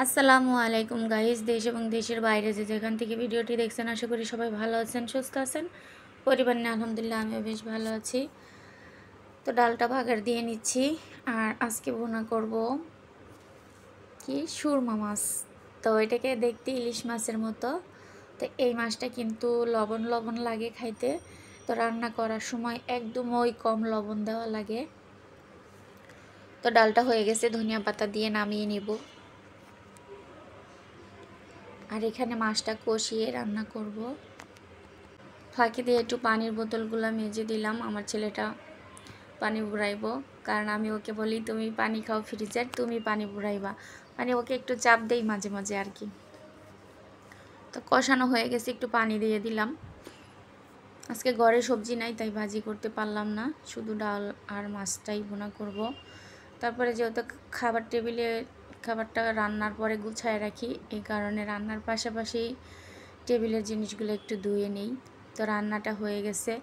আসসালামু আলাইকুম গাইস, দেশ এবং দেশের বাইরে যে যেখান থেকে ভিডিওটি দেখছেন আশা করি সবাই ভালো আছেন, সুস্থ আছেন। পরিবার নিয়ে আলহামদুলিল্লাহ আমিও বেশ ভালো আছি। তো ডালটা বাগার দিয়ে নিচ্ছি। আর আজকে ভুনা করব কি সুরমা মাছ। তো এটাকে দেখতে ইলিশ মাছের মতো। তো এই মাছটা কিন্তু লবণ লবণ লাগে খাইতে। তো রান্না করার সময় একদম ওই কম লবণ দেওয়া লাগে। তো ডালটা হয়ে গেছে, ধনিয়া পাতা দিয়ে নামিয়ে নিব। আর এখানে মাছটা কষিয়ে রান্না করব। ফাঁকি দিয়ে একটু পানির বোতলগুলো মেজে দিলাম। আমার ছেলেটা পানি বুড়াইব, কারণ আমি ওকে বলি তুমি পানি খাও ফ্রিজের, তুমি পানি বুড়াইবা, মানে ওকে একটু চাপ দেই মাঝে মাঝে আর কি। তো কষানো হয়ে গেছে, একটু পানি দিয়ে দিলাম। আজকে ঘরে সবজি নাই তাই ভাজি করতে পারলাম না, শুধু ডাল আর মাছটাই ভুনা করব। তারপরে যেহেতু খাবার টেবিলে খাবারটা রান্নার পরে গুছায় রাখি, এই কারণে রান্নার পাশাপাশি টেবিলের জিনিসগুলো একটু ধুয়ে নেই। তো রান্নাটা হয়ে গেছে,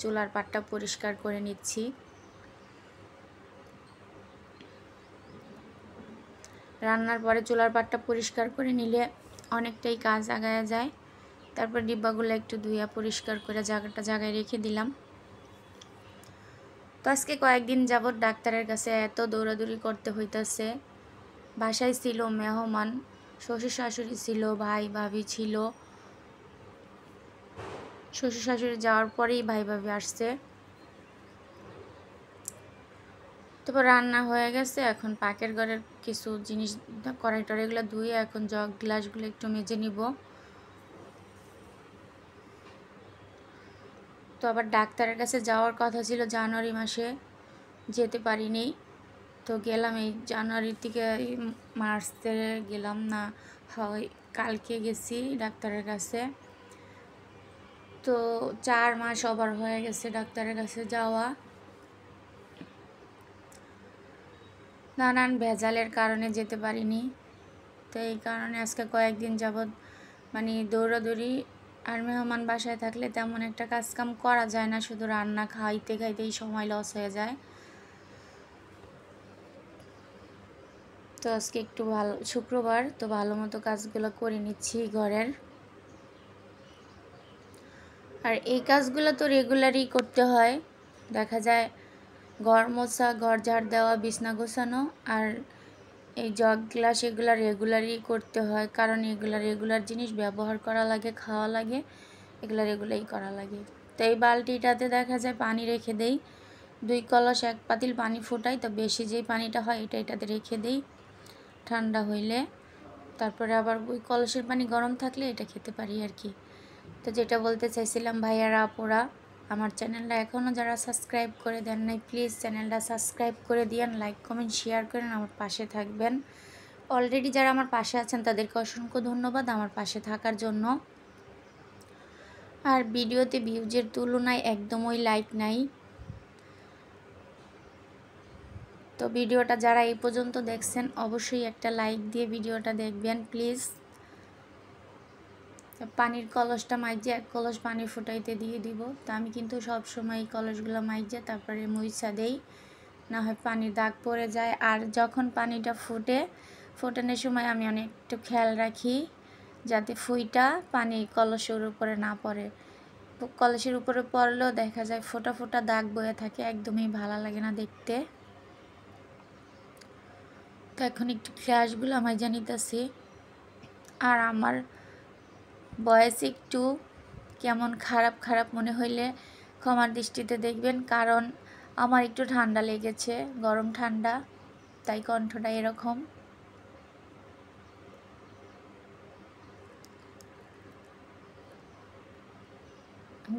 চুলার পাটটা পরিষ্কার করে নিচ্ছি। রান্নার পরে চুলার পাটটা পরিষ্কার করে নিলে অনেকটাই কাজ আগায়া যায়। তারপর ডিব্বাগুলো একটু ধুইয়া পরিষ্কার করে জায়গায় রেখে দিলাম। তো আজকে কয়েকদিন যাবৎ ডাক্তারের কাছে এত দৌড়াদৌড়ি করতে হইতাছে। বাসায় ছিল মেহমান, শ্বশুর শাশুড়ি ছিল, ভাই ভাবি ছিল। শ্বশুর শাশুড়ি যাওয়ার পরেই ভাই ভাবি আসছে। তারপর রান্না হয়ে গেছে, এখন পাকের ঘরের কিছু জিনিস কড়াই টড়াইগুলো ধুয়ে এখন জগ গ্লাসগুলো একটু মেজে নিব। তো আবার ডাক্তারের কাছে যাওয়ার কথা ছিল জানুয়ারি মাসে, যেতে পারিনি। তো গেলাম এই জানুয়ারির থেকে মার্চে গেলাম না, হয় কালকে গেছি ডাক্তারের কাছে। তো 4 মাস ওভার হয়ে গেছে ডাক্তারের কাছে যাওয়া। নানান ভেজালের কারণে যেতে পারিনি। তো এই কারণে আজকে কয়েকদিন যাবৎ মানে দৌড়াদৌড়ি। আর মেহমান বাসায় থাকলে তেমন একটা কাজকাম করা যায় না, শুধু রান্না খাইতে খাইতেই সময় লস হয়ে যায়। তো আজকে একটু ভালো, শুক্রবার তো ভালো মতো কাজগুলো করে নিচ্ছি ঘরের। আর এই কাজগুলো তো রেগুলারই করতে হয়। দেখা যায় ঘর মোছা, ঘর ঝাড় দেওয়া, বিছনা গোছানো আর এই জগ গ্লাস এগুলো রেগুলারই করতে হয়, কারণ এগুলো রেগুলার জিনিস ব্যবহার করা লাগে, খাওয়া লাগে, এগুলো রেগুলারই করা লাগে। তো এই বালতিটাতে দেখা যায় পানি রেখে দেই, 2 কলস 1 পাতিল পানি ফোটাই। তো বেশি যেই পানিটা হয় এটাতে রেখে দেই, ঠান্ডা হইলে তারপরে আবার ওই কলসের পানি গরম থাকলে এটা খেতে পারি আর কি। তো যেটা বলতে চাইছিলাম, ভাইয়ারা আপুরা, আমার চ্যানেলটা এখনও যারা সাবস্ক্রাইব করে দেন নাই প্লিজ চ্যানেলটা সাবস্ক্রাইব করে দিয়েন, লাইক কমেন্ট শেয়ার করেন, আমার পাশে থাকবেন। অলরেডি যারা আমার পাশে আছেন তাদেরকে অসংখ্য ধন্যবাদ আমার পাশে থাকার জন্য। আর ভিডিওতে ভিউজের তুলনায় একদমই লাইক নাই। তো ভিডিওটা যারা এই পর্যন্ত দেখছেন অবশ্যই একটা লাইক দিয়ে ভিডিওটা দেখবেন প্লিজ। পানির কলসটা মাইজে 1 কলস পানি ফুটাইতে দিয়ে দিব। তো আমি কিন্তু সব সময় এই কলসগুলো মাইজে তারপরে মুইছা দেই, না হয় পানির দাগ পড়ে যায়। আর যখন পানিটা ফোটানোর সময় আমি অনেক একটু খেয়াল রাখি যাতে ফুইটা পানি কলসের উপরে না পড়ে। কলসের উপরে পড়লেও দেখা যায় ফোটা ফোটা দাগ বয়ে থাকে, একদমই ভালো লাগে না দেখতে। তো এখন একটু গ্লাসগুলো মাইজা নিতেছি। আর আমার ভয়েস একটু কেমন খারাপ খারাপ মনে হইলে ক্ষমার দৃষ্টিতে দেখবেন, কারণ আমার একটু ঠান্ডা লেগেছে, গরম ঠান্ডা, তাই কণ্ঠটা এরকম।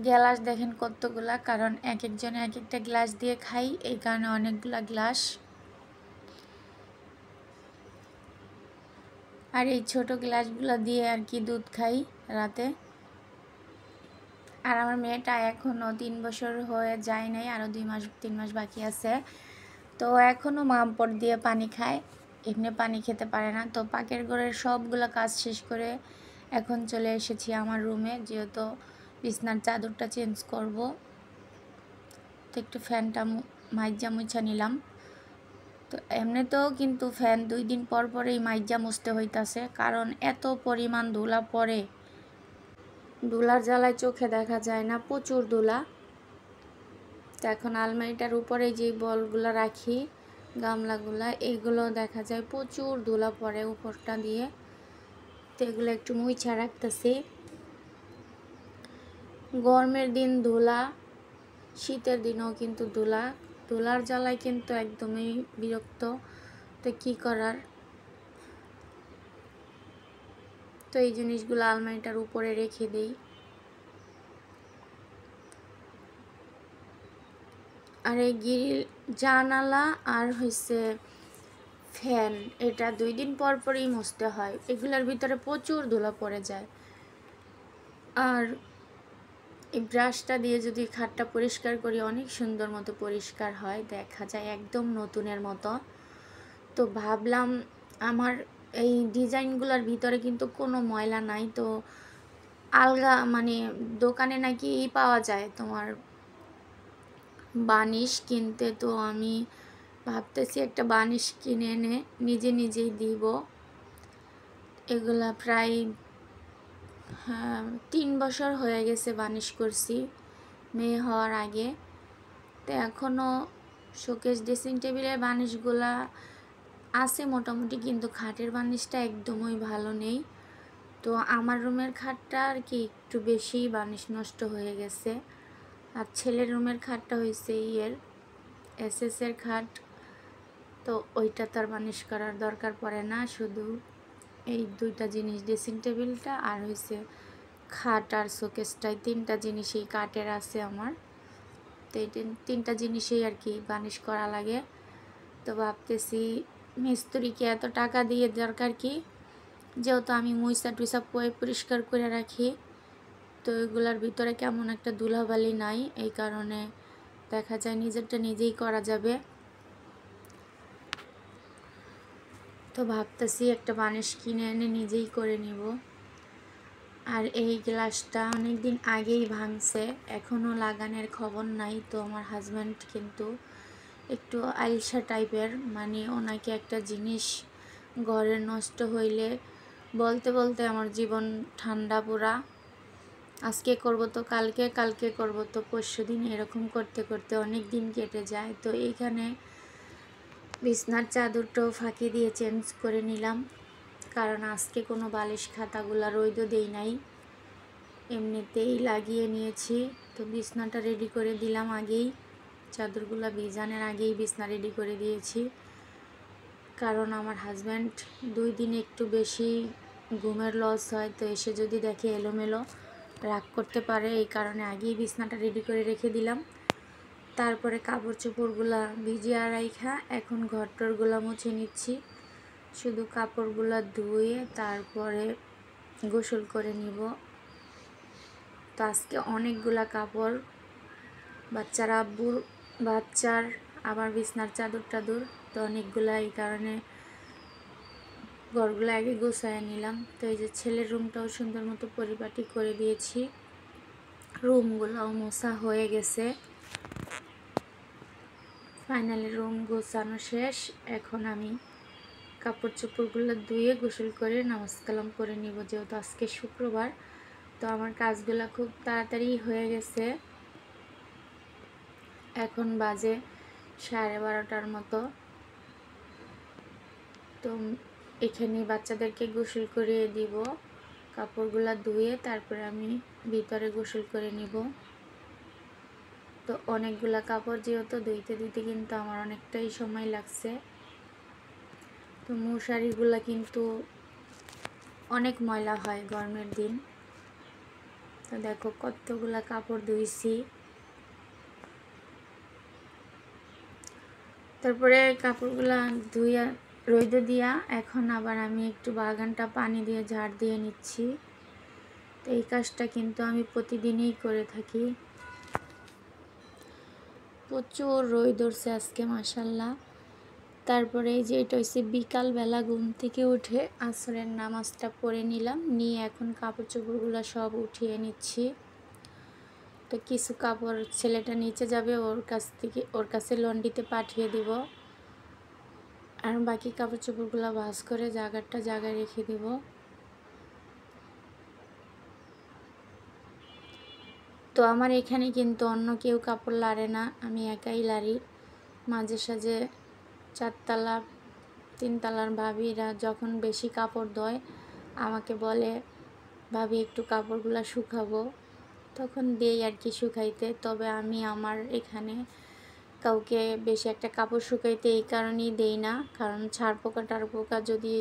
গ্লাস দেখেন কতগুলা, কারণ এক একজনে এক একটা গ্লাস দিয়ে খাই, এই কারণে অনেকগুলা গ্লাস। আর এই ছোট গ্লাসগুলো দিয়ে আর কি দুধ খাই রাতে। আর আমার মেয়েটা এখনও 3 বছর হয়ে যায় নাই, আরও 3 মাস বাকি আছে। তো এখনও মামপট দিয়ে পানি খায়, এমনি পানি খেতে পারে না। তো পাকের ঘরের সবগুলো কাজ শেষ করে এখন চলে এসেছি আমার রুমে, যেহেতু বিছনার চাদরটা চেঞ্জ করব। তো একটু ফ্যানটা মাইজা মুছা নিলাম। তো এমনিতেও কিন্তু ফ্যান 2 দিন পর পরেই মাইজা মুছতে হইতাছে, কারণ এত পরিমাণ ধুলা পড়ে, ধুলার জ্বালায় চোখে দেখা যায় না, প্রচুর ধুলা। তো এখন আলমারিটার উপরে যে বলগুলো রাখি, গামলাগুলা, এইগুলো দেখা যায় প্রচুর ধুলা পড়ে উপরটা দিয়ে। তো এগুলো একটু মুইছা রাখতেছি। গরমের দিন ধুলা, শীতের দিনেও কিন্তু ধুলা, ধুলার জ্বালায় কিন্তু একদমই বিরক্ত। তো কি করার। তো এই জিনিসগুলো আলমারিটার উপরে রেখে দিই। আর এই গ্রিল, জানালা আর হইছে ফ্যান, এটা 2 দিন পর পরই মুছতে হয়, এগুলোর ভিতরে প্রচুর ধুলা পড়ে যায়। আর এই ব্রাশটা দিয়ে যদি খাটটা পরিষ্কার করি, অনেক সুন্দর মতো পরিষ্কার হয়, দেখা যায় একদম নতুনের মতো। তো ভাবলাম আমার এই ডিজাইনগুলোর ভিতরে কিন্তু কোনো ময়লা নাই। তো আলগা মানে দোকানে নাকি পাওয়া যায় তোমার বানিশ কিনতে। তো আমি ভাবতেছি একটা বানিশ কিনে এনে নিজেই দিব। এগুলা প্রায় 3 বছর হয়ে গেছে বানিশ করছি, মেয়ে হওয়ার আগে। তো এখনও শোকেস ড্রেসিং টেবিলের বানিশগুলা আছে মোটামুটি, কিন্তু খাটের বানিশটা একদমই ভালো নেই। তো আমার রুমের খাটটা আর কি একটু বেশি বানিশ নষ্ট হয়ে গেছে। আর ছেলের রুমের খাটটা হয়েছে এসএসের খাট। তো ওইটা তার বানিশ করার দরকার পড়ে না, শুধু এই 2টা জিনিস, ড্রেসিং টেবিলটা আর হয়েছে খাট আর শোকেসটাই, 3টা জিনিসই কাঠের আছে আমার। তো এই 3টা জিনিসেই আর কি বানিশ করা লাগে। তো ভাবতেছি মিস্ত্রিকে এত টাকা দিয়ে দরকার কি, যেহেতু আমি মুইসা টুইসা পরিষ্কার করে রাখি। তো এগুলার ভিতরে কেমন একটা ধুলাবালি নাই, এই কারণে দেখা যায় নিজেরটা নিজেই করা যাবে। তো ভাবতেছি একটা বানিশ কিনে এনে নিজেই করে নিব। আর এই গ্লাসটা অনেক দিন আগেই ভাঙছে, এখনও লাগানোর খবর নাই। তো আমার হাজব্যান্ড কিন্তু একটু আলসা টাইপের, মানে ওনাকে একটা জিনিস ঘরে নষ্ট হইলে বলতে বলতে আমার জীবন ঠান্ডা পুরা। আজকে করব তো কালকে, কালকে করব তো পরশুদিন, এরকম করতে করতে অনেক দিন কেটে যায়। তো এইখানে বিছনার চাদরটাও ফাঁকি দিয়ে চেঞ্জ করে নিলাম, কারণ আজকে কোনো বালিশ খাতাগুলা রোদও দেই নাই, এমনিতেই লাগিয়ে নিয়েছি। তো বিছনাটা রেডি করে দিলাম আগেই, চাদরগুলা ভিজানোর আগেই বিছনা রেডি করে দিয়েছি। কারণ আমার হাজব্যান্ড 2 দিনে একটু বেশি ঘুমের লস হয়, তো এসে যদি দেখে এলোমেলো রাগ করতে পারে, এই কারণে আগেই বিছনাটা রেডি করে রেখে দিলাম। তারপরে কাপড় চোপড়গুলা ভিজিয়ে রাইখা এখন ঘরটরগুলা মুছে নিচ্ছি। শুধু কাপড়গুলা ধুয়ে তারপরে গোসল করে নিব। তো আজকে অনেকগুলা কাপড়, বাচ্চার আবার বিছনার চাদর টাদর, তো অনেকগুলা, এই কারণে ঘরগুলো আগে গোছায় নিলাম। তো এই যে ছেলের রুমটাও সুন্দর মতো পরিপাটি করে দিয়েছি, রুমগুলোও মোছা হয়ে গেছে। ফাইনালি রুম গোছানো শেষ। এখন আমি কাপড় চোপড়গুলো ধুয়ে গোসল করে নামাজ কালাম করে নিব, যেহেতু আজকে শুক্রবার। তো আমার কাজগুলো খুব তাড়াতাড়ি হয়ে গেছে। এখন বাজে 12:30টার মতো। তো এখানে বাচ্চাদেরকে গোসল করিয়ে দিব, কাপড়গুলো ধুয়ে তারপরে আমি ভিতরে গোসল করে নিব। তো অনেকগুলা কাপড় যেহেতু ধুইতে ধুইতে কিন্তু আমার অনেকটাই সময় লাগছে। তো মশারিগুলো কিন্তু অনেক ময়লা হয় গরমের দিন। তো দেখো কতগুলা কাপড় ধুইছি। তারপরে কাপড়গুলা ধুইয়া রোদে দিয়া এখন আবার আমি একটু বাগানটা পানি দিয়ে ঝাড় দিয়ে নিচ্ছি। তো এই কাজটা কিন্তু আমি প্রতিদিনই করে থাকি। প্রচুর রোদ ধরছে আজকে মাশাল্লাহ। তারপরে এই যে এটা হচ্ছে বিকালবেলা ঘুম থেকে উঠে আসরের নামাজটা পড়ে নিলাম, নিয়ে এখন কাপড় চোপড়গুলো সব উঠিয়ে নিচ্ছি। তো কিছু কাপড় ছেলেটা নিচে যাবে, ওর কাছে লন্ড্রিতে পাঠিয়ে দিব। আর বাকি কাপড় চোপড়গুলো ভাঁজ করে জায়গায় রেখে দিব। তো আমার এখানে কিন্তু অন্য কেউ কাপড় লাড়ে না, আমি একাই লাড়ি। মাঝে সাঝে 4 তলা 3 তলার ভাবিরা যখন বেশি কাপড় ধোয় আমাকে বলে, ভাবি একটু কাপড়গুলো শুকাবো, তখন দেই আর কি শুকাইতে। তবে আমি আমার এখানে কাউকে বেশি একটা কাপড় শুকাইতে এই কারণেই দেই না, কারণ ছাড় পোকা টার পোকা যদি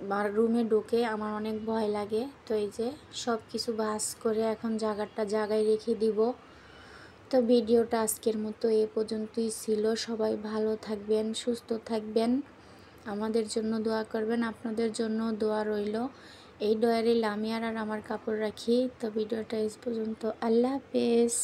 আমার রুমে ঢুকে আমার অনেক ভয় লাগে। তো এই যে সব কিছু ভাঁজ করে এখন জায়গায় রেখে দিব। তো ভিডিওটা আজকের মতো এ পর্যন্তই ছিল। সবাই ভালো থাকবেন, সুস্থ থাকবেন, আমাদের জন্য দোয়া করবেন, আপনাদের জন্য দোয়া রইল। এই ডয়ারে আমি আর আমার কাপড় রাখি। তো ভিডিওটা এই পর্যন্ত। আল্লাহ হাফেজ।